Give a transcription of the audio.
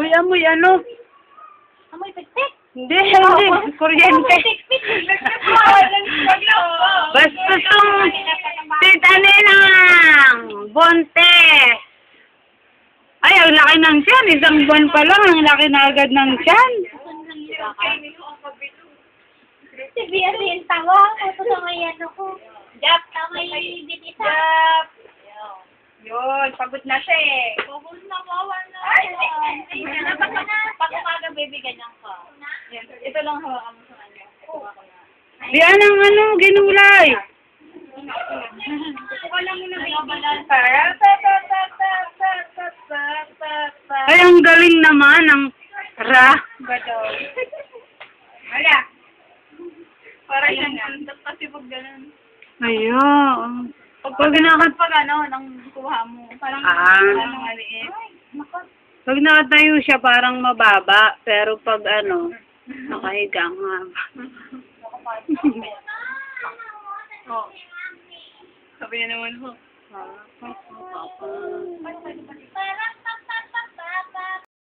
Uy, amoy ano? Amoy pekpek. Hindi, hindi. Kuryente. Basta itong tita nilang Bonte. Ay, ang laki ng tiyan. Isang buwan pa lang. Ang laki na agad ng tiyan. Si Bia din tawa. Ito sa may ano ko. Jap. May bitisa. Jap. Yun, pagod na siya eh. Pagod na, bawal na. Ay, pag umaga, baby, ganyan ka. Yan. Ito lang hawakan mo sa kanya. Yan ang ano, ginulay. Gusto ko lang muna baby. Ay, ang galing naman ng ra. Gadaw. Wala. Para yan. Kasi pag ganun. Ayun. Pag ano, nang kuha mo. Parang maliit. Pag nakatayo siya, parang mababa. Pero pag ano, nakahiga nga. Oh. Sabi niya naman ho. Para